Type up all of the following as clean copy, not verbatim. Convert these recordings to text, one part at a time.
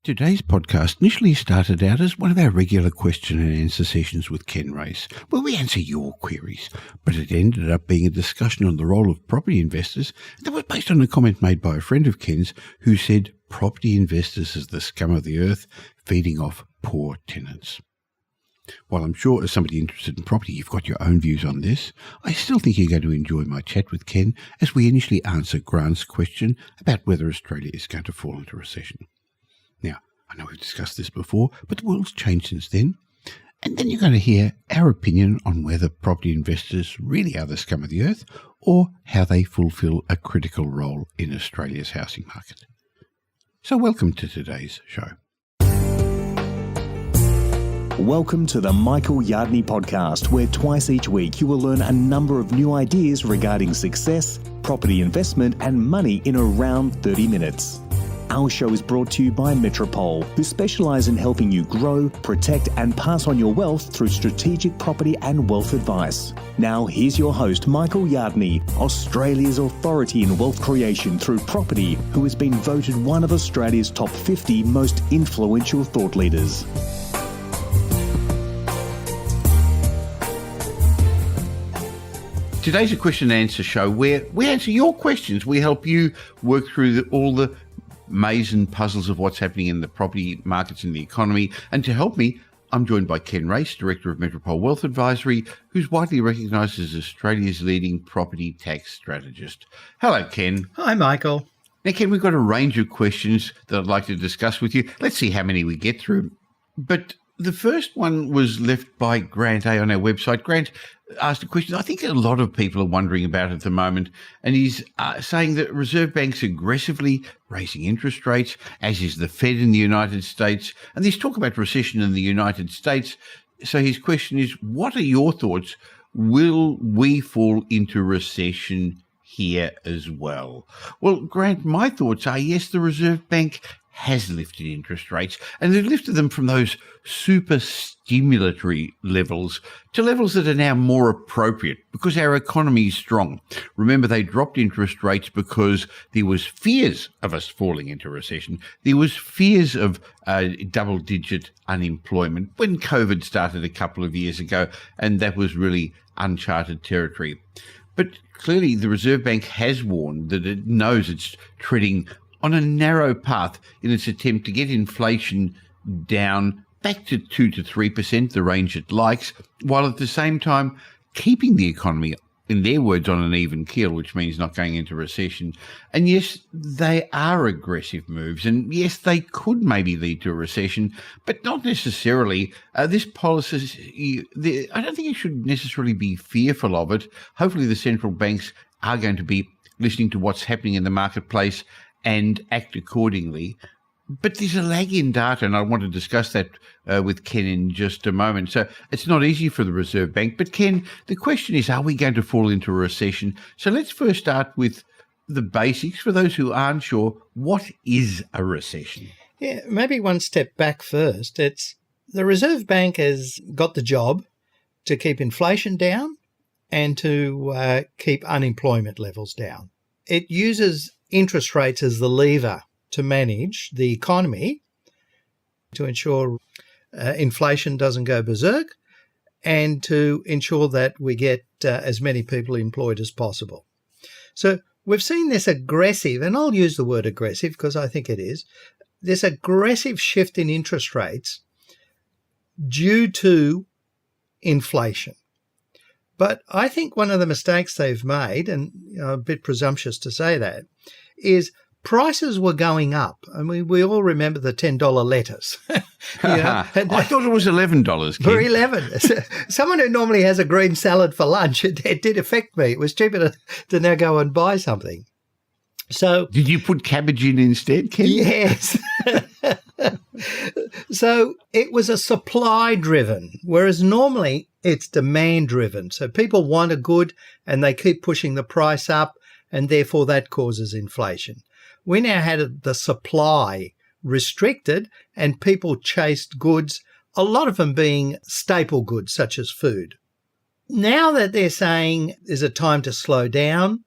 Today's podcast initially started out as one of our regular question and answer sessions with Ken Race, where we answer your queries, but it ended up being a discussion on the role of property investors that was based on a comment made by a friend of Ken's who said property investors is the scum of the earth, feeding off poor tenants. While I'm sure as somebody interested in property you've got your own views on this, I still think you're going to enjoy my chat with Ken as we initially answer Grant's question about whether Australia is going to fall into recession. Now, I know we've discussed this before, but the world's changed since then. And then you're going to hear our opinion on whether property investors really are the scum of the earth or how they fulfil a critical role in Australia's housing market. So welcome to today's show. Welcome to the Michael Yardney podcast, where twice each week you will learn a number of new ideas regarding success, property investment and money in around 30 minutes. Our show is brought to you by Metropole, who specialise in helping you grow, protect and pass on your wealth through strategic property and wealth advice. Now here's your host, Michael Yardney, Australia's authority in wealth creation through property, who has been voted one of Australia's top 50 most influential thought leaders. Today's a question and answer show where we answer your questions. We help you work through all the maze and puzzles of what's happening in the property markets and the economy. And to help me, I'm joined by Ken Race, Director of Metropole Wealth Advisory, who's widely recognised as Australia's leading property tax strategist. Hello, Ken. Hi, Michael. Now, Ken, we've got a range of questions that I'd like to discuss with you. Let's see how many we get through. But the first one was left by Grant A on our website. Grant asked a question I think a lot of people are wondering about at the moment, and he's saying that Reserve Bank's aggressively raising interest rates, as is the Fed in the United States, and there's talk about recession in the United States. So his question is, what are your thoughts? Will we fall into recession here as well? Well, Grant, my thoughts are yes, the Reserve Bank has lifted interest rates, and they've lifted them from those super stimulatory levels to levels that are now more appropriate because our economy is strong. Remember, they dropped interest rates because there was fears of us falling into recession. There was fears of double-digit unemployment when COVID started a couple of years ago, and that was really uncharted territory. But clearly, the Reserve Bank has warned that it knows it's treading on a narrow path in its attempt to get inflation down back to 2 to 3%, the range it likes, while at the same time keeping the economy, in their words, on an even keel, which means not going into recession. And yes, they are aggressive moves, and yes, they could maybe lead to a recession, but not necessarily. This policy, I don't think you should necessarily be fearful of it. Hopefully the central banks are going to be listening to what's happening in the marketplace and act accordingly. But there's a lag in data, and I want to discuss that with Ken in just a moment. So it's not easy for the Reserve Bank. But Ken, the question is, are we going to fall into a recession? So let's first start with the basics. For those who aren't sure, what is a recession? Yeah, maybe one step back first. It's the Reserve Bank has got the job to keep inflation down and to keep unemployment levels down. It uses interest rates as the lever to manage the economy, to ensure inflation doesn't go berserk, and to ensure that we get as many people employed as possible. So we've seen this aggressive, and I'll use the word aggressive because I think it is, this aggressive shift in interest rates due to inflation. But I think one of the mistakes they've made, and a bit presumptuous to say that, is prices were going up. I mean, we all remember the $10 letters. I thought it was $11. For 11. Someone who normally has a green salad for lunch, it did affect me. It was cheaper to now go and buy something. So, did you put cabbage in instead, Ken? Yes. So it was a supply driven, whereas normally it's demand driven. So people want a good and they keep pushing the price up, and therefore that causes inflation. We now had the supply restricted and people chased goods, a lot of them being staple goods such as food. Now that they're saying there's a time to slow down,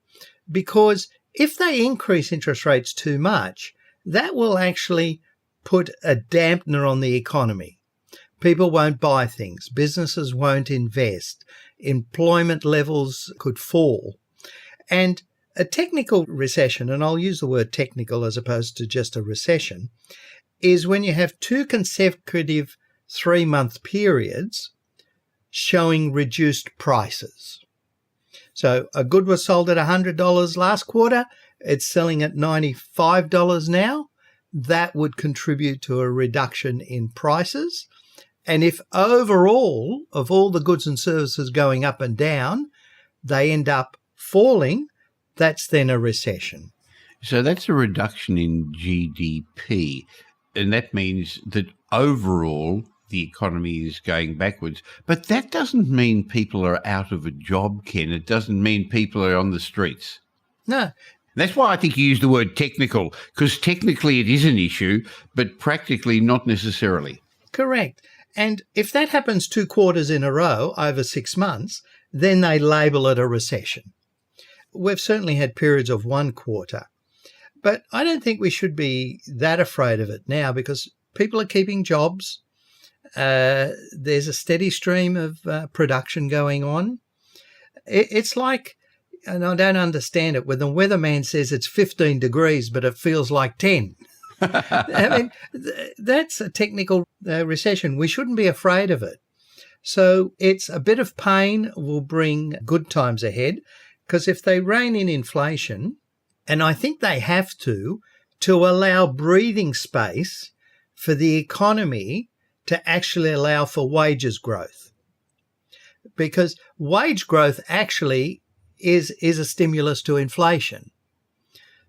because if they increase interest rates too much, that will actually put a dampener on the economy. People won't buy things. Businesses won't invest. Employment levels could fall. And a technical recession, and I'll use the word technical as opposed to just a recession, is when you have 2 consecutive 3-month periods showing reduced prices. So a good was sold at $100 last quarter. It's selling at $95 now. That would contribute to a reduction in prices. And if overall, of all the goods and services going up and down, they end up falling, that's then a recession. So that's a reduction in GDP. And that means that overall the economy is going backwards. But that doesn't mean people are out of a job, Ken. It doesn't mean people are on the streets. No. That's why I think you use the word technical, because technically it is an issue, but practically not necessarily. Correct. And if that happens 2 quarters in a row over 6 months, then they label it a recession. We've certainly had periods of 1 quarter. But I don't think we should be that afraid of it now because people are keeping jobs. There's a steady stream of production going on. It's like, and I don't understand it, when the weatherman says it's 15 degrees, but it feels like 10. I mean, that's a technical recession. We shouldn't be afraid of it. So it's a bit of pain will bring good times ahead, because if they rein in inflation, and I think they have to allow breathing space for the economy to actually allow for wages growth. Because wage growth actually is a stimulus to inflation.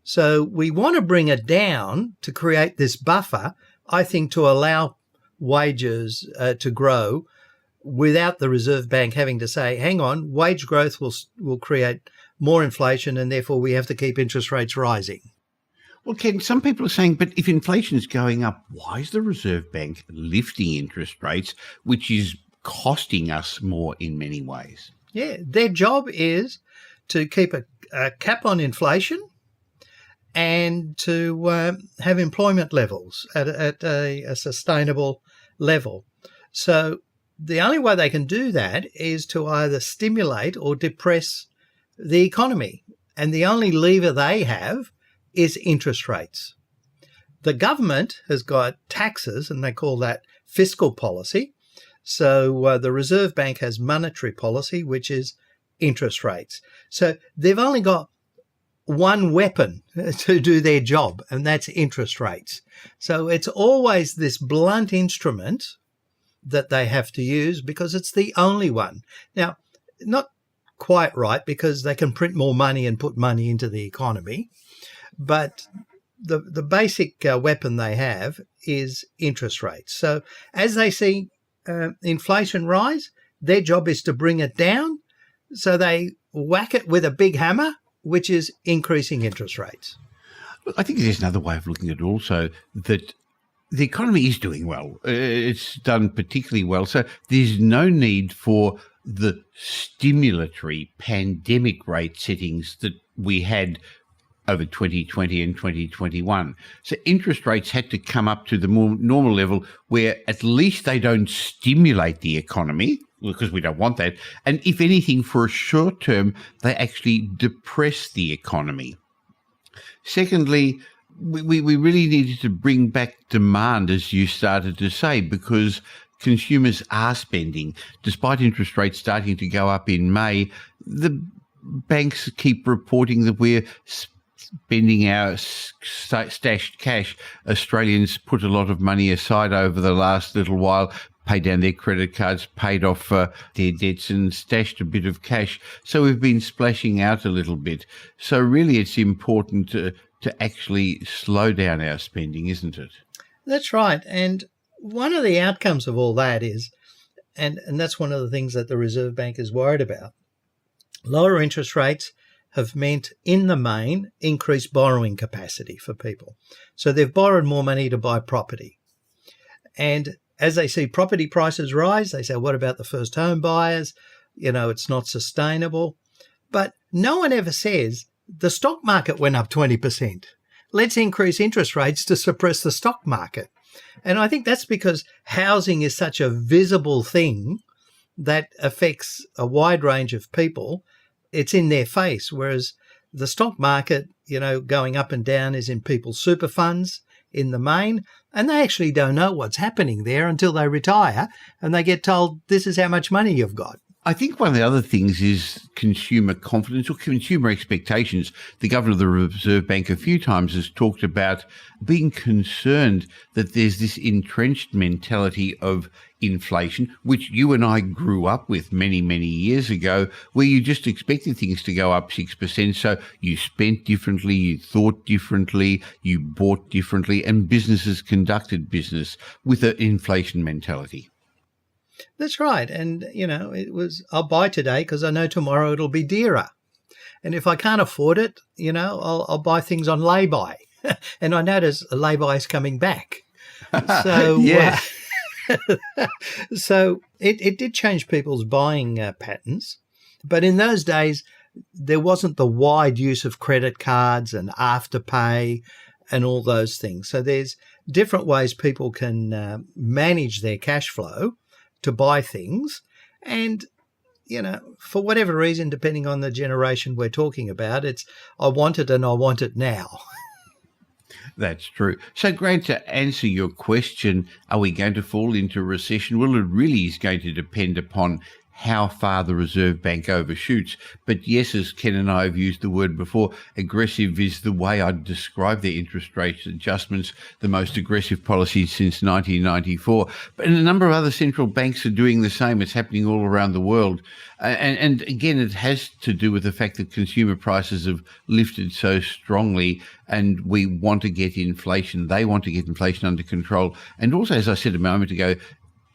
So we want to bring it down to create this buffer, I think, to allow wages to grow without the Reserve Bank having to say, hang on, wage growth will create more inflation and therefore we have to keep interest rates rising. Well, Ken, some people are saying, but if inflation is going up, why is the Reserve Bank lifting interest rates, which is costing us more in many ways? Yeah, their job is to keep a cap on inflation and to have employment levels at a sustainable level. So the only way they can do that is to either stimulate or depress the economy. And the only lever they have is interest rates. The government has got taxes, and they call that fiscal policy. So the Reserve Bank has monetary policy, which is interest rates. So they've only got one weapon to do their job, and that's interest rates. So it's always this blunt instrument that they have to use because it's the only one. Now, not quite right, because they can print more money and put money into the economy, but the basic weapon they have is interest rates. So as they see inflation rise, their job is to bring it down. So they whack it with a big hammer, which is increasing interest rates. I think there's another way of looking at it also, that the economy is doing well. It's done particularly well. So there's no need for the stimulatory pandemic rate settings that we had over 2020 and 2021. So interest rates had to come up to the more normal level where at least they don't stimulate the economy, because we don't want that. And if anything, for a short term, they actually depress the economy. Secondly, we really needed to bring back demand, as you started to say, because consumers are spending. Despite interest rates starting to go up in May, the banks keep reporting that we're spending our stashed cash. Australians put a lot of money aside over the last little while, paid down their credit cards, paid off their debts and stashed a bit of cash. So we've been splashing out a little bit. So really it's important to actually slow down our spending, isn't it? That's right. And one of the outcomes of all that is, and that's one of the things that the Reserve Bank is worried about, lower interest rates have meant, in the main, increased borrowing capacity for people. So they've borrowed more money to buy property. And as they see property prices rise, they say, what about the first home buyers? You know, it's not sustainable. But no one ever says the stock market went up 20%. Let's increase interest rates to suppress the stock market. And I think that's because housing is such a visible thing that affects a wide range of people. It's in their face, whereas the stock market, going up and down is in people's super funds in the main, and they actually don't know what's happening there until they retire and they get told this is how much money you've got. I think one of the other things is consumer confidence or consumer expectations. The governor of the Reserve Bank a few times has talked about being concerned that there's this entrenched mentality of inflation, which you and I grew up with many, many years ago, where you just expected things to go up 6%. So you spent differently, you thought differently, you bought differently, and businesses conducted business with an inflation mentality. That's right. And, it was, I'll buy today because I know tomorrow it'll be dearer. And if I can't afford it, I'll buy things on lay-by. And I notice lay-by is coming back. So, yes. So it did change people's buying patterns. But in those days, there wasn't the wide use of credit cards and afterpay and all those things. So there's different ways people can manage their cash flow to buy things. And, for whatever reason, depending on the generation we're talking about, it's I want it and I want it now. That's true. So, Grant, to answer your question, are we going to fall into recession? Well, it really is going to depend upon how far the Reserve Bank overshoots. But yes, as Ken and I have used the word before, aggressive is the way I'd describe their interest rate adjustments, the most aggressive policy since 1994. But a number of other central banks are doing the same. It's happening all around the world. And again, it has to do with the fact that consumer prices have lifted so strongly and we want to get inflation. They want to get inflation under control. And also, as I said a moment ago,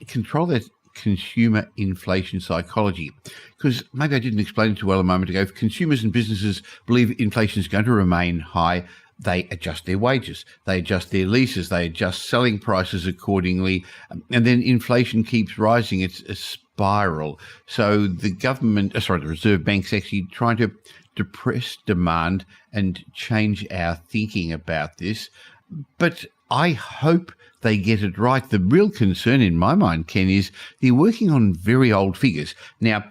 control that consumer inflation psychology. Because maybe I didn't explain it too well a moment ago. If consumers and businesses believe inflation is going to remain high, they adjust their wages, they adjust their leases, they adjust selling prices accordingly, and then inflation keeps rising. It's a spiral. So the the Reserve Bank's actually trying to depress demand and change our thinking about this. But I hope they get it right. The real concern in my mind, Ken, is they're working on very old figures. Now,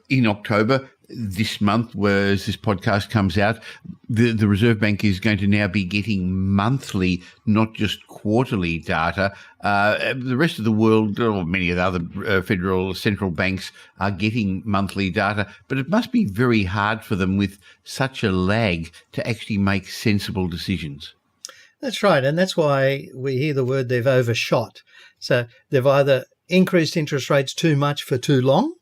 in October, this month, whereas this podcast comes out, the Reserve Bank is going to now be getting monthly, not just quarterly data. The rest of the world, or many of the other federal central banks, are getting monthly data, but it must be very hard for them with such a lag to actually make sensible decisions. That's right. And that's why we hear the word they've overshot. So they've either increased interest rates too much for too long,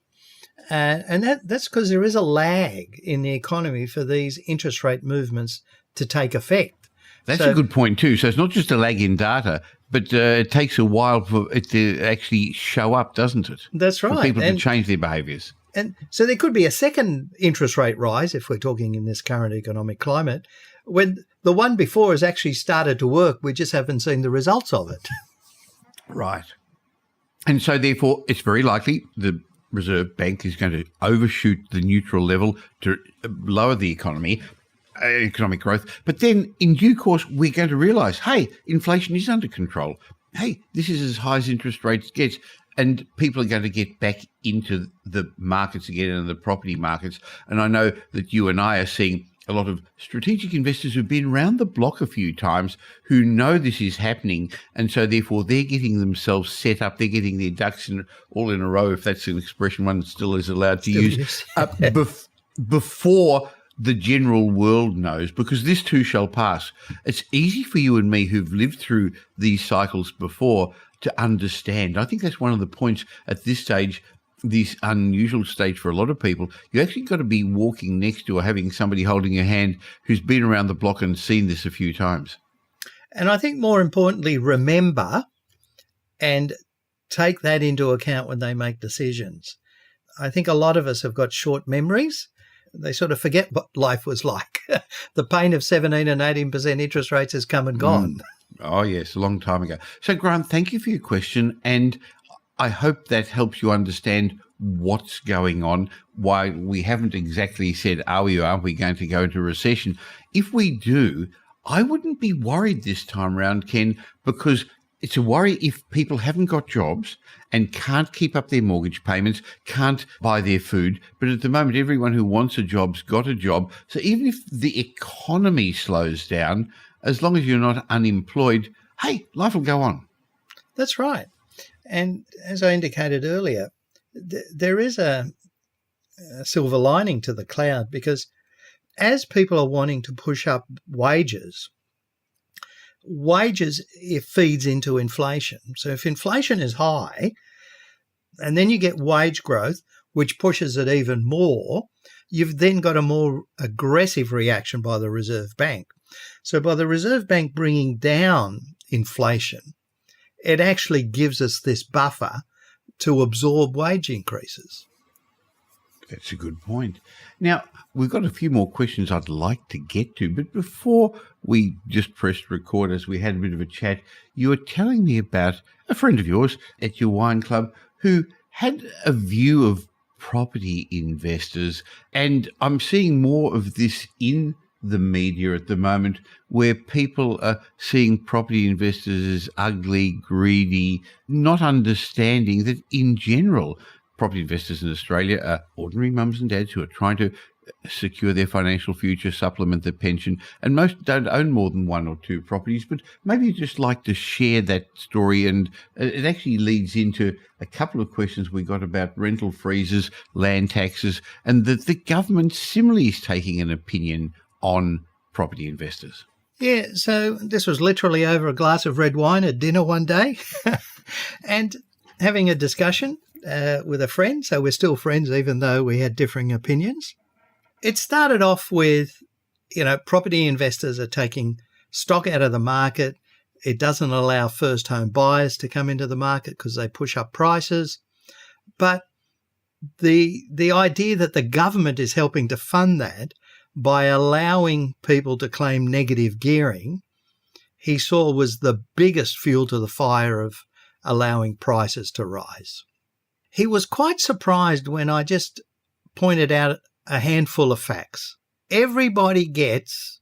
and that's because there is a lag in the economy for these interest rate movements to take effect. That's a good point too. So it's not just a lag in data, but it takes a while for it to actually show up, doesn't it? That's right. For people to change their behaviours. And so there could be a second interest rate rise, if we're talking in this current economic climate, when the one before has actually started to work. We just haven't seen the results of it. Right. And so therefore, it's very likely the Reserve Bank is going to overshoot the neutral level to lower the economic growth. But then in due course, we're going to realise, hey, inflation is under control. Hey, this is as high as interest rates get. And people are going to get back into the markets again, and the property markets. And I know that you and I are seeing a lot of strategic investors who've been around the block a few times who know this is happening. And so therefore they're getting themselves set up. They're getting their ducks all in a row, if that's an expression one still is allowed to use, before the general world knows, because this too shall pass. It's easy for you and me who've lived through these cycles before to understand. I think that's one of the points at this stage, this unusual stage for a lot of people. You actually got to be walking next to or having somebody holding your hand who's been around the block and seen this a few times. And I think more importantly, remember and take that into account when they make decisions. I think a lot of us have got short memories. They sort of forget what life was like. The pain of 17 and 18% interest rates has come and gone. Oh, yes, a long time ago. So, Grant, thank you for your question. And I hope that helps you understand what's going on, why we haven't exactly said, aren't we going to go into recession? If we do, I wouldn't be worried this time around, Ken, because it's a worry if people haven't got jobs and can't keep up their mortgage payments, can't buy their food. But at the moment, everyone who wants a job's got a job. So even if the economy slows down, as long as you're not unemployed, hey, life will go on. That's right. And as I indicated earlier, there is a silver lining to the cloud, because as people are wanting to push up wages, it feeds into inflation. So if inflation is high and then you get wage growth, which pushes it even more, you've then got a more aggressive reaction by the Reserve Bank. So by the Reserve Bank bringing down inflation, it actually gives us this buffer to absorb wage increases. That's a good point. Now, we've got a few more questions I'd like to get to, but before we just pressed record, as we had a bit of a chat, you were telling me about a friend of yours at your wine club who had a view of property investors, and I'm seeing more of this in the media at the moment, where people are seeing property investors as ugly, greedy, not understanding that in general, property investors in Australia are ordinary mums and dads who are trying to secure their financial future, supplement their pension, and most don't own more than one or two properties. But maybe you'd just like to share that story, and it actually leads into a couple of questions we got about rental freezes, land taxes, and that the government similarly is taking an opinion on property investors. Yeah, so this was literally over a glass of red wine at dinner one day and having a discussion with a friend. So we're still friends even though we had differing opinions. It started off with, property investors are taking stock out of the market. It doesn't allow first home buyers to come into the market because they push up prices. But the idea that the government is helping to fund that by allowing people to claim negative gearing, he saw was the biggest fuel to the fire of allowing prices to rise. He was quite surprised when I just pointed out a handful of facts. Everybody gets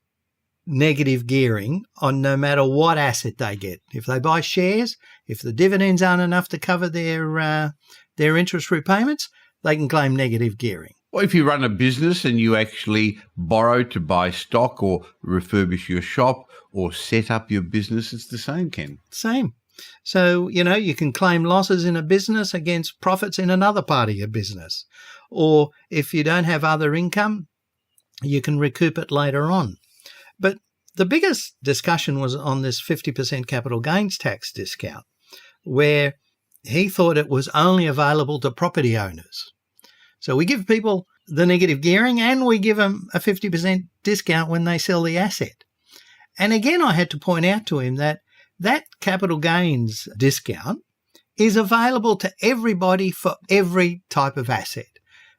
negative gearing on no matter what asset they get. If they buy shares, if the dividends aren't enough to cover their interest repayments, they can claim negative gearing. Well, if you run a business and you actually borrow to buy stock or refurbish your shop or set up your business, it's the same, Ken. Same. So, you can claim losses in a business against profits in another part of your business. Or if you don't have other income, you can recoup it later on. But the biggest discussion was on this 50% capital gains tax discount, where he thought it was only available to property owners. So we give people the negative gearing and we give them a 50% discount when they sell the asset. And again, I had to point out to him that capital gains discount is available to everybody for every type of asset.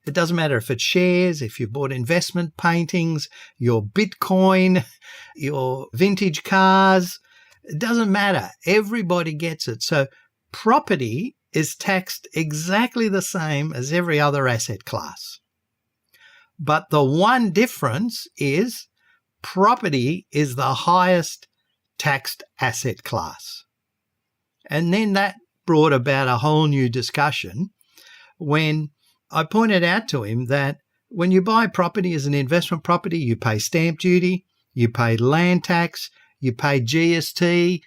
It doesn't matter if it's shares, if you bought investment paintings, your Bitcoin, your vintage cars. It doesn't matter. Everybody gets it. So property is taxed exactly the same as every other asset class. But the one difference is property is the highest taxed asset class. And then that brought about a whole new discussion when I pointed out to him that when you buy property as an investment property, you pay stamp duty, you pay land tax, you pay GST.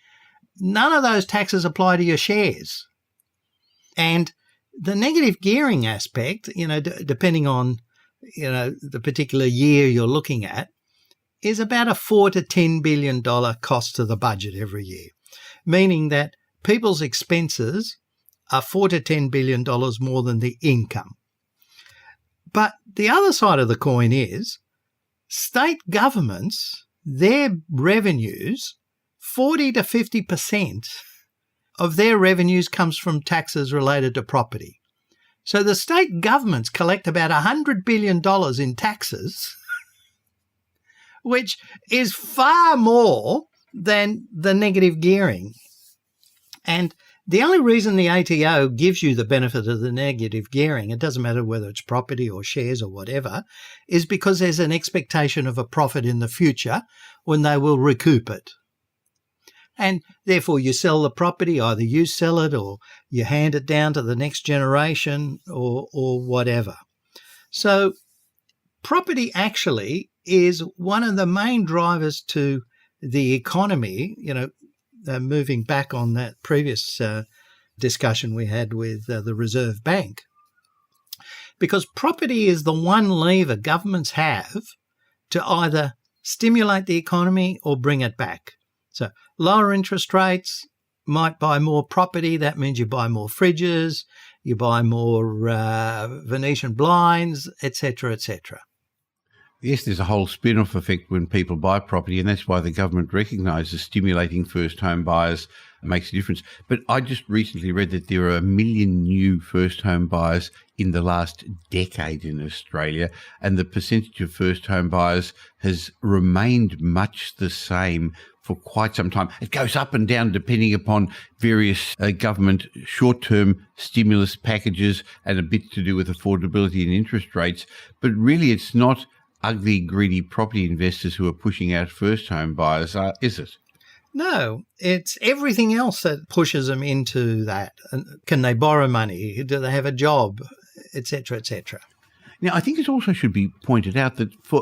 None of those taxes apply to your shares. And the negative gearing aspect, depending on, the particular year you're looking at, is about a $4 to $10 billion cost to the budget every year, meaning that people's expenses are $4 to $10 billion more than the income. But the other side of the coin is state governments, their revenues, 40 to 50% of their revenues comes from taxes related to property. So the state governments collect about $100 billion in taxes, which is far more than the negative gearing. And the only reason the ATO gives you the benefit of the negative gearing, it doesn't matter whether it's property or shares or whatever, is because there's an expectation of a profit in the future when they will recoup it. And therefore you sell the property, either you sell it or you hand it down to the next generation or whatever. So property actually is one of the main drivers to the economy, moving back on that previous discussion we had with the Reserve Bank. Because property is the one lever governments have to either stimulate the economy or bring it back. So lower interest rates might buy more property. That means you buy more fridges, you buy more Venetian blinds, etc., etc. Yes, there's a whole spin-off effect when people buy property, and that's why the government recognises stimulating first home buyers makes a difference. But I just recently read that there are 1 million new first home buyers in the last decade in Australia, and the percentage of first home buyers has remained much the same for quite some time. It goes up and down depending upon various government short-term stimulus packages and a bit to do with affordability and interest rates. But really, it's not ugly, greedy property investors who are pushing out first home buyers, is it? No, it's everything else that pushes them into that. Can they borrow money? Do they have a job? Etc., etc. Now, I think it also should be pointed out that for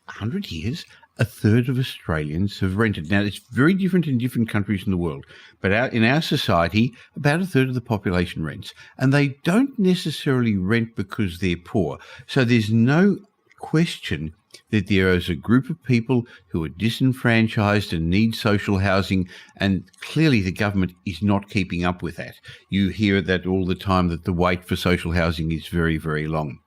100 years, a third of Australians have rented. Now, it's very different in different countries in the world, but in our society, about a third of the population rents. And they don't necessarily rent because they're poor. So there's no question that there is a group of people who are disenfranchised and need social housing, and clearly the government is not keeping up with that. You hear that all the time, that the wait for social housing is very, very long.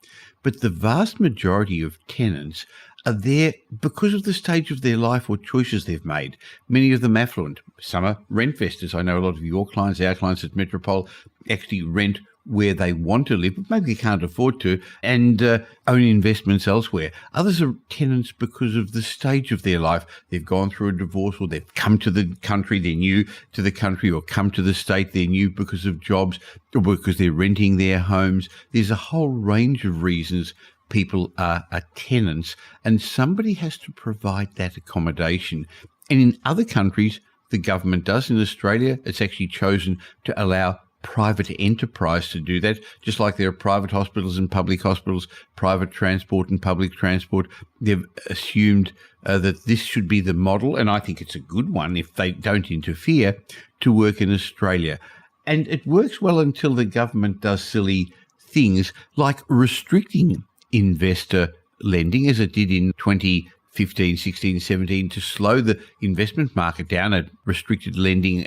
But the vast majority of tenants are there because of the stage of their life or choices they've made. Many of them affluent. Some are rent investors. I know a lot of your clients, our clients at Metropole, actually rent where they want to live, but maybe they can't afford to, and own investments elsewhere. Others are tenants because of the stage of their life. They've gone through a divorce, or they've come to the country, they're new to the country, or come to the state, they're new because of jobs, or because they're renting their homes. There's a whole range of reasons people are tenants, and somebody has to provide that accommodation. And in other countries, the government does. In Australia, it's actually chosen to allow private enterprise to do that, just like there are private hospitals and public hospitals, private transport and public transport. They've assumed that this should be the model, and I think it's a good one if they don't interfere, to work in Australia. And it works well until the government does silly things like restricting investor lending, as it did in 2015, 16, 17, to slow the investment market down. It restricted lending,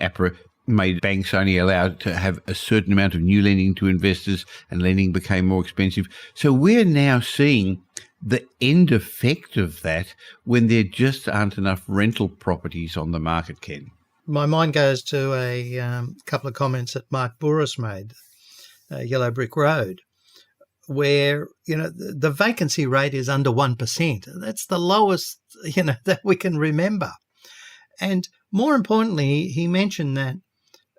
made banks only allowed to have a certain amount of new lending to investors, and lending became more expensive. So we're now seeing the end effect of that when there just aren't enough rental properties on the market, Ken. My mind goes to a couple of comments that Mark Bouris made, Yellow Brick Road, where, the vacancy rate is under 1%. That's the lowest, that we can remember. And more importantly, he mentioned that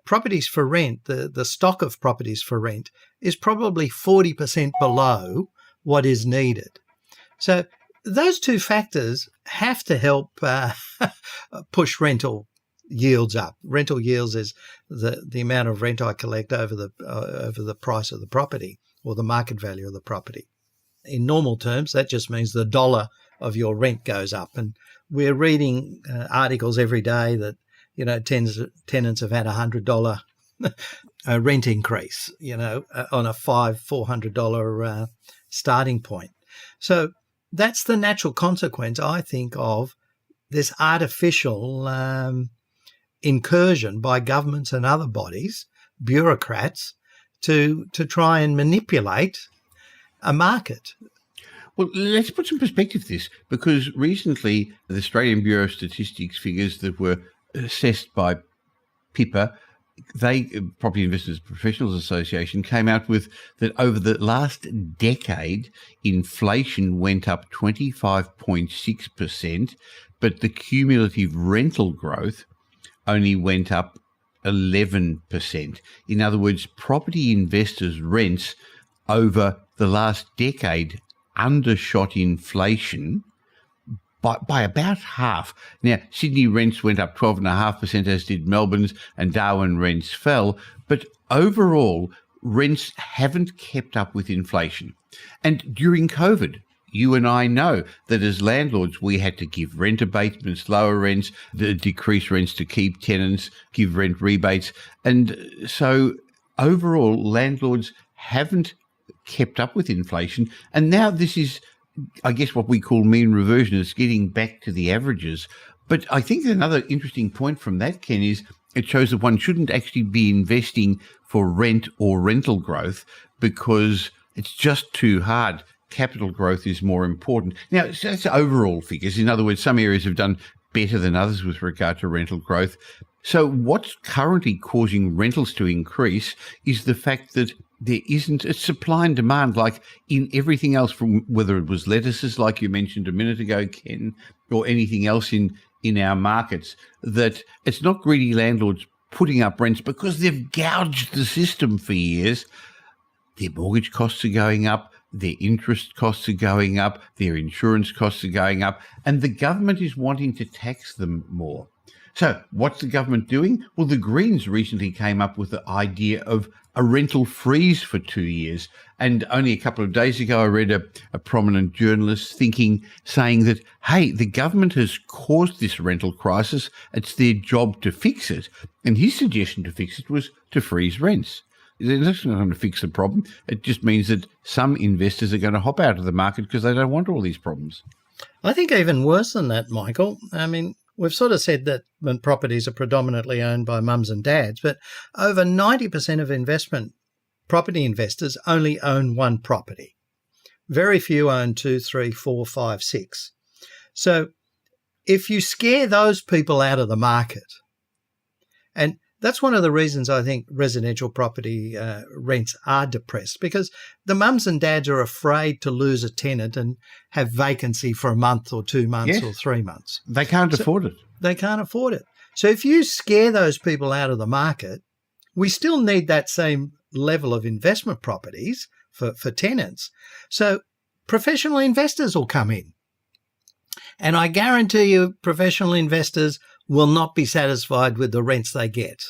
properties for rent, the stock of properties for rent, is probably 40% below what is needed. So those two factors have to help push rental yields up. Rental yields is the amount of rent I collect over the price of the property, or the market value of the property. In normal terms, that just means the dollar of your rent goes up. And we're reading articles every day that tenants have had $100 rent increase, on a $400 starting point. So that's the natural consequence, I think, of this artificial incursion by governments and other bodies, bureaucrats, to try and manipulate a market. Well, let's put some perspective to this, because recently the Australian Bureau of Statistics figures that were assessed by PIPA, Property Investors Professionals Association, came out with that over the last decade, inflation went up 25.6%, but the cumulative rental growth only went up 11%. In other words, property investors' rents over the last decade undershot inflation by about half. Now, Sydney rents went up 12.5%, as did Melbourne's, and Darwin rents fell. But overall, rents haven't kept up with inflation. And during COVID, you and I know that as landlords, we had to give rent abatements, lower rents, decrease rents to keep tenants, give rent rebates. And so overall, landlords haven't kept up with inflation. And now this is, I guess, what we call mean reversion. It's getting back to the averages. But I think another interesting point from that, Ken, is it shows that one shouldn't actually be investing for rent or rental growth because it's just too hard. Capital growth is more important. Now, that's overall figures. In other words, some areas have done better than others with regard to rental growth. So what's currently causing rentals to increase is the fact that there isn't a supply and demand like in everything else, from whether it was lettuces, like you mentioned a minute ago, Ken, or anything else in our markets, that it's not greedy landlords putting up rents because they've gouged the system for years. Their mortgage costs are going up, their interest costs are going up, their insurance costs are going up, and the government is wanting to tax them more. So what's the government doing? Well, the Greens recently came up with the idea of a rental freeze for 2 years. And only a couple of days ago, I read a prominent journalist saying that, hey, the government has caused this rental crisis. It's their job to fix it. And his suggestion to fix it was to freeze rents. That's not going to fix the problem. It just means that some investors are going to hop out of the market because they don't want all these problems. I think even worse than that, Michael. I mean, we've sort of said that when properties are predominantly owned by mums and dads, but over 90% of investment property investors only own one property. Very few own 2, 3, 4, 5, 6. So if you scare those people out of the market, and that's one of the reasons I think residential property rents are depressed, because the mums and dads are afraid to lose a tenant and have vacancy for a month or 2 months or 3 months. They can't afford it. They can't afford it. So if you scare those people out of the market, we still need that same level of investment properties for tenants. So professional investors will come in. And I guarantee you professional investors will not be satisfied with the rents they get.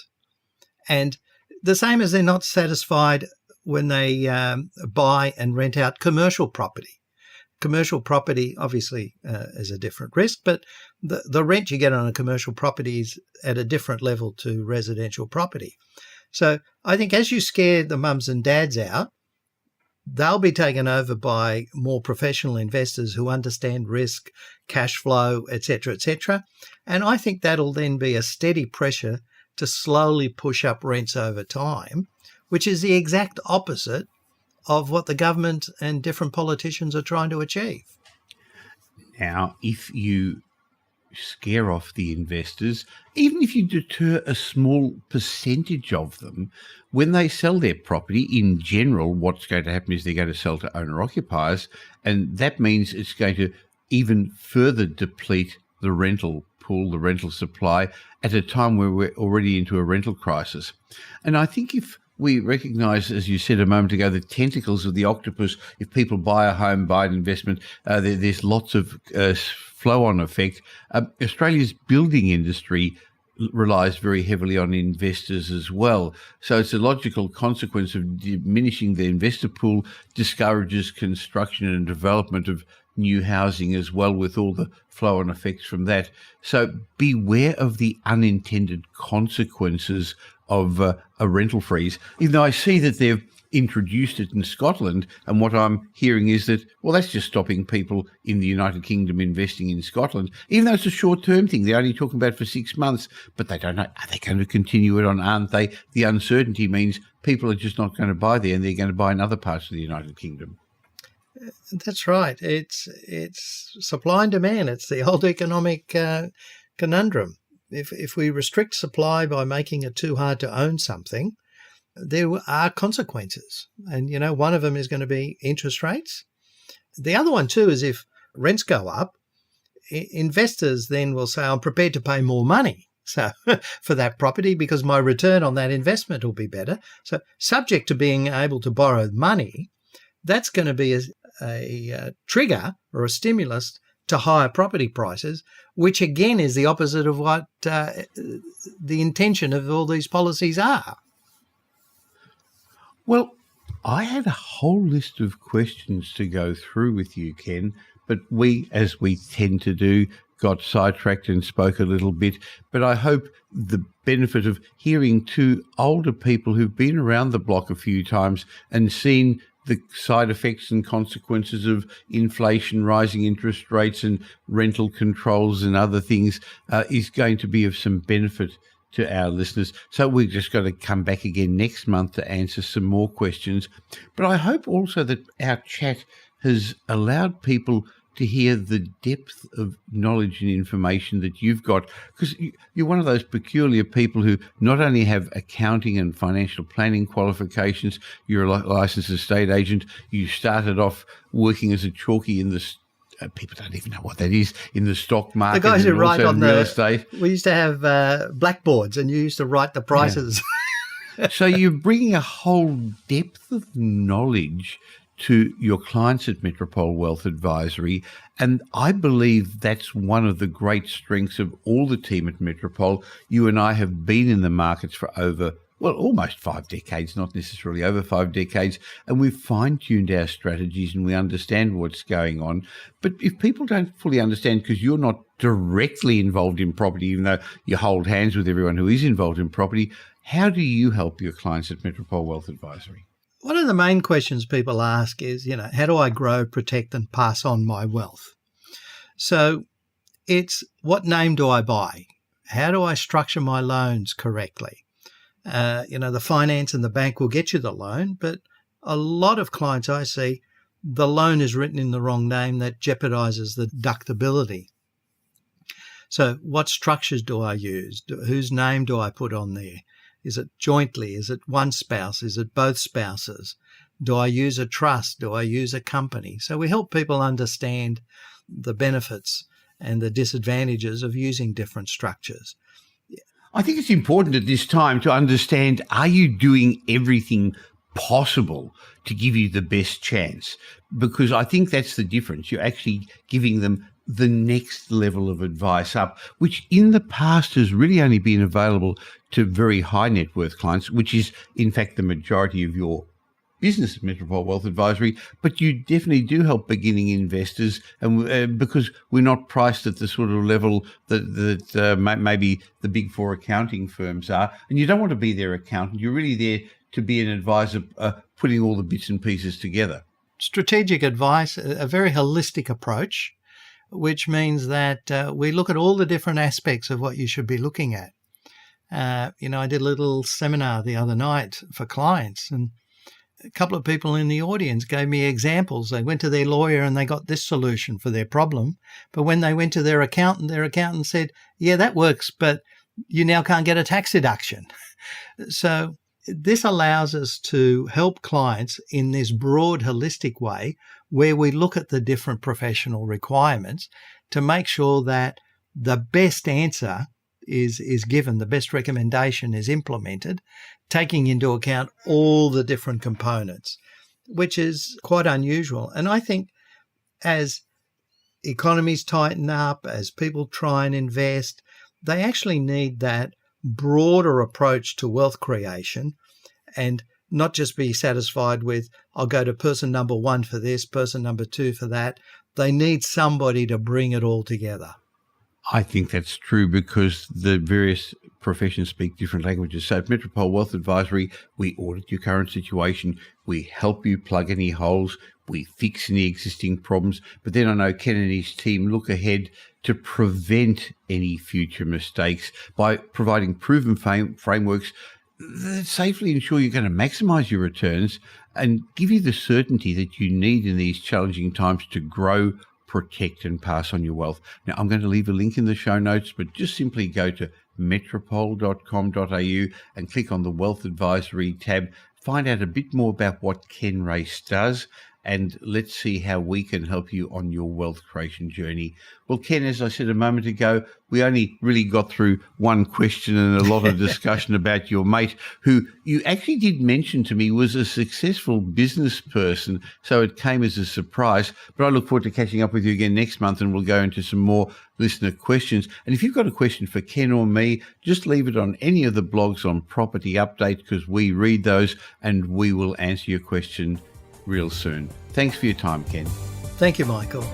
And the same as they're not satisfied when they buy and rent out commercial property. Commercial property obviously is a different risk, but the rent you get on a commercial property is at a different level to residential property. So I think as you scare the mums and dads out, they'll be taken over by more professional investors who understand risk, cash flow, etc., etc. And I think that'll then be a steady pressure to slowly push up rents over time, which is the exact opposite of what the government and different politicians are trying to achieve. Now, if you scare off the investors, even if you deter a small percentage of them, when they sell their property, in general, what's going to happen is they're going to sell to owner-occupiers, and that means it's going to even further deplete the rental pool, the rental supply, at a time where we're already into a rental crisis. And I think if we recognise, as you said a moment ago, the tentacles of the octopus, if people buy a home, buy an investment, there's lots of flow-on effect. Australia's building industry relies very heavily on investors as well. So it's a logical consequence of diminishing the investor pool discourages construction and development of new housing as well, with all the flow-on effects from that. So beware of the unintended consequences of a rental freeze, even though I see that they've introduced it in Scotland, and what I'm hearing is that, well, that's just stopping people in the United Kingdom investing in Scotland, even though it's a short-term thing. They're only talking about it for 6 months, but they don't know, are they going to continue it on, aren't they? The uncertainty means people are just not going to buy there, and they're going to buy in other parts of the United Kingdom. That's right. It's supply and demand. It's the old economic conundrum. If we restrict supply by making it too hard to own something, there are consequences. And, one of them is going to be interest rates. The other one, too, is if rents go up, investors then will say, I'm prepared to pay more money for that property because my return on that investment will be better. So subject to being able to borrow money, that's going to be a trigger or a stimulus to higher property prices, which again is the opposite of what the intention of all these policies are. Well, I had a whole list of questions to go through with you, Ken, but we, as we tend to do, got sidetracked and spoke a little bit. But I hope the benefit of hearing two older people who've been around the block a few times and seen the side effects and consequences of inflation, rising interest rates and rental controls and other things is going to be of some benefit to our listeners. So we've just got to come back again next month to answer some more questions. But I hope also that our chat has allowed people to hear the depth of knowledge and information that you've got, because you're one of those peculiar people who not only have accounting and financial planning qualifications, you're a licensed estate agent, you started off working as a chalky in the people don't even know what that is, in the stock market. The guys who write on real estate. We used to have blackboards, and you used to write the prices. Yeah. So you're bringing a whole depth of knowledge to your clients at Metropole Wealth Advisory. And I believe that's one of the great strengths of all the team at Metropole. You and I have been in the markets for over, well, almost 5 decades, not necessarily over 5 decades, and we've fine-tuned our strategies and we understand what's going on. But if people don't fully understand, because you're not directly involved in property, even though you hold hands with everyone who is involved in property, how do you help your clients at Metropole Wealth Advisory? One of the main questions people ask is, how do I grow, protect and pass on my wealth? So it's, what name do I buy? How do I structure my loans correctly? The finance and the bank will get you the loan, but a lot of clients I see, the loan is written in the wrong name. That jeopardizes the deductibility. So what structures do I use? Whose name do I put on there? Is it jointly? Is it one spouse? Is it both spouses? Do I use a trust? Do I use a company? So we help people understand the benefits and the disadvantages of using different structures. I think it's important at this time to understand, are you doing everything possible to give you the best chance? Because I think that's the difference. You're actually giving them the next level of advice up, which in the past has really only been available to very high net worth clients, which is in fact the majority of your business at Metropole Wealth Advisory. But you definitely do help beginning investors, and because we're not priced at the sort of level that maybe the big four accounting firms are, and you don't want to be their accountant. You're really there to be an advisor, putting all the bits and pieces together. Strategic advice, a very holistic approach, which means that we look at all the different aspects of what you should be looking at. I did a little seminar the other night for clients, and a couple of people in the audience gave me examples. They went to their lawyer and they got this solution for their problem. But when they went to their accountant said, yeah, that works, but you now can't get a tax deduction. So this allows us to help clients in this broad, holistic way where we look at the different professional requirements to make sure that the best answer is given, the best recommendation is implemented, taking into account all the different components, which is quite unusual. And I think as economies tighten up, as people try and invest, they actually need that broader approach to wealth creation and not just be satisfied with, I'll go to person number 1 for this, person number 2 for that. They need somebody to bring it all together. I think that's true because the various professions speak different languages. So at Metropole Wealth Advisory, we audit your current situation, we help you plug any holes, we fix any existing problems, but then I know Ken and his team look ahead to prevent any future mistakes by providing proven frameworks that safely ensure you're going to maximize your returns and give you the certainty that you need in these challenging times to grow, protect and pass on your wealth. Now, I'm going to leave a link in the show notes, but just simply go to metropole.com.au and click on the Wealth Advisory tab. Find out a bit more about what Ken Race does and let's see how we can help you on your wealth creation journey. Well, Ken, as I said a moment ago, we only really got through one question and a lot of discussion about your mate, who you actually did mention to me was a successful business person, so it came as a surprise. But I look forward to catching up with you again next month, and we'll go into some more listener questions. And if you've got a question for Ken or me, just leave it on any of the blogs on Property Update, because we read those and we will answer your question real soon. Thanks for your time, Ken. Thank you, Michael.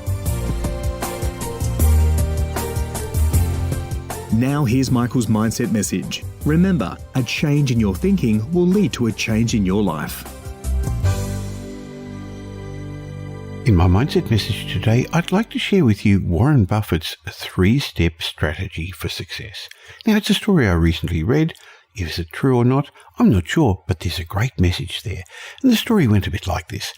Now here's Michael's mindset message. Remember, a change in your thinking will lead to a change in your life. In my mindset message today, I'd like to share with you Warren Buffett's 3-step strategy for success. Now, it's a story I recently read. Is it true or not? I'm not sure, but there's a great message there. And the story went a bit like this.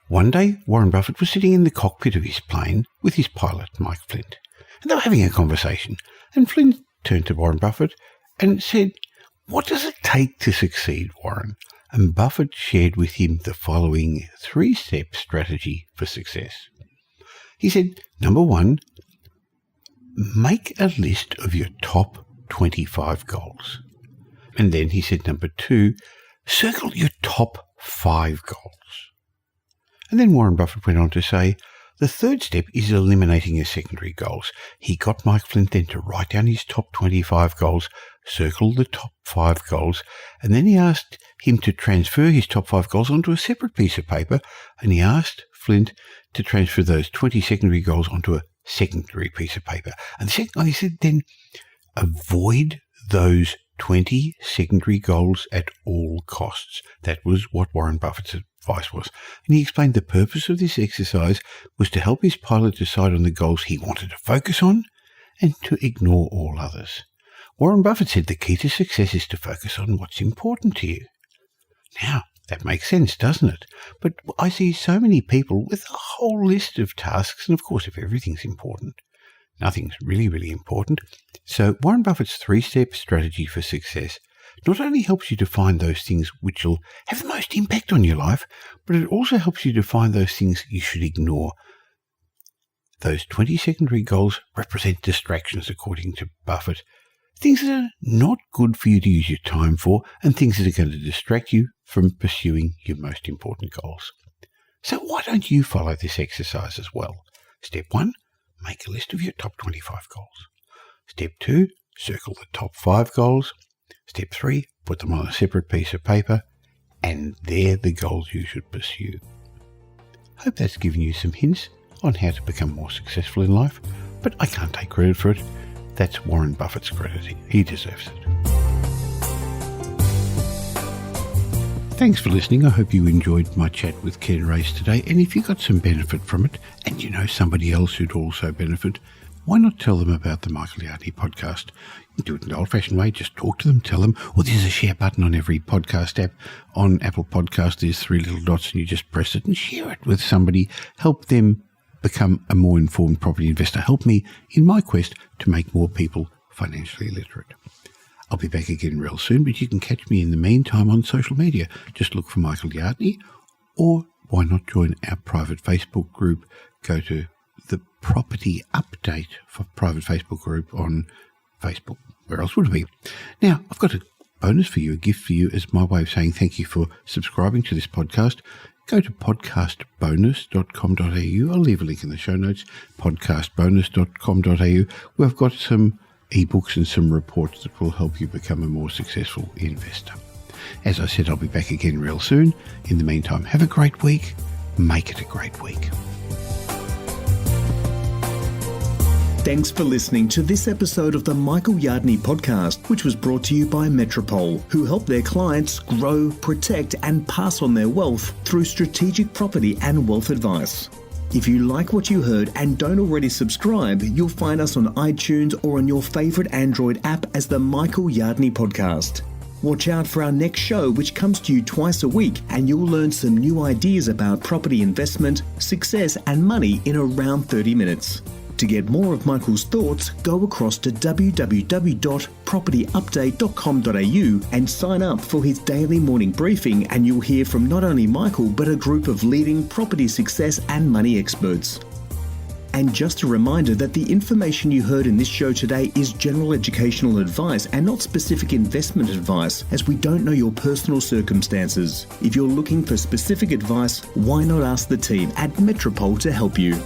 One day, Warren Buffett was sitting in the cockpit of his plane with his pilot, Mike Flint. And they were having a conversation. And Flint turned to Warren Buffett and said, "What does it take to succeed, Warren?" And Buffett shared with him the following 3-step strategy for success. He said, number 1, make a list of your top 25 goals. And then he said, number 2, circle your top 5 goals. And then Warren Buffett went on to say, the 3rd step is eliminating your secondary goals. He got Mike Flint then to write down his top 25 goals, circle the top 5 goals, and then he asked him to transfer his top 5 goals onto a separate piece of paper, and he asked Flint to transfer those 20 secondary goals onto a secondary piece of paper. And he said, then avoid those 20 secondary goals at all costs. That was what Warren Buffett's advice was. And he explained the purpose of this exercise was to help his pilot decide on the goals he wanted to focus on and to ignore all others. Warren Buffett said the key to success is to focus on what's important to you. Now, that makes sense, doesn't it? But I see so many people with a whole list of tasks, and of course, if everything's important, nothing's really, really important. So Warren Buffett's 3-step strategy for success not only helps you to find those things which will have the most impact on your life, but it also helps you to find those things you should ignore. Those 20 secondary goals represent distractions, according to Buffett. Things that are not good for you to use your time for, and things that are going to distract you from pursuing your most important goals. So why don't you follow this exercise as well? Step 1, make a list of your top 25 goals. Step 2, circle the top 5 goals. Step 3, put them on a separate piece of paper, and they're the goals you should pursue. Hope that's given you some hints on how to become more successful in life, but I can't take credit for it. That's Warren Buffett's credit. He deserves it. Thanks for listening. I hope you enjoyed my chat with Ken Race today. And if you got some benefit from it, and you know somebody else who'd also benefit, why not tell them about the Michael Yardney podcast? You can do it in the old-fashioned way. Just talk to them, tell them. Or there's a share button on every podcast app. On Apple Podcasts, there's 3 little dots, and you just press it and share it with somebody. Help them become a more informed property investor. Help me in my quest to make more people financially literate. I'll be back again real soon, but you can catch me in the meantime on social media. Just look for Michael Yardney, or why not join our private Facebook group? Go to the Property Update for private Facebook group on Facebook. Where else would it be? Now, I've got a bonus for you, a gift for you as my way of saying thank you for subscribing to this podcast. Go to podcastbonus.com.au. I'll leave a link in the show notes, podcastbonus.com.au, where I've got some ebooks and some reports that will help you become a more successful investor. As I said, I'll be back again real soon. In the meantime, have a great week. Make it a great week. Thanks for listening to this episode of the Michael Yardney podcast, which was brought to you by Metropole, who help their clients grow, protect, and pass on their wealth through strategic property and wealth advice. If you like what you heard and don't already subscribe, you'll find us on iTunes or on your favorite Android app as the Michael Yardney podcast. Watch out for our next show, which comes to you twice a week, and you'll learn some new ideas about property investment, success, and money in around 30 minutes. To get more of Michael's thoughts, go across to www.propertyupdate.com.au and sign up for his daily morning briefing, and you'll hear from not only Michael but a group of leading property success and money experts. And just a reminder that the information you heard in this show today is general educational advice and not specific investment advice, as we don't know your personal circumstances. If you're looking for specific advice, why not ask the team at Metropole to help you?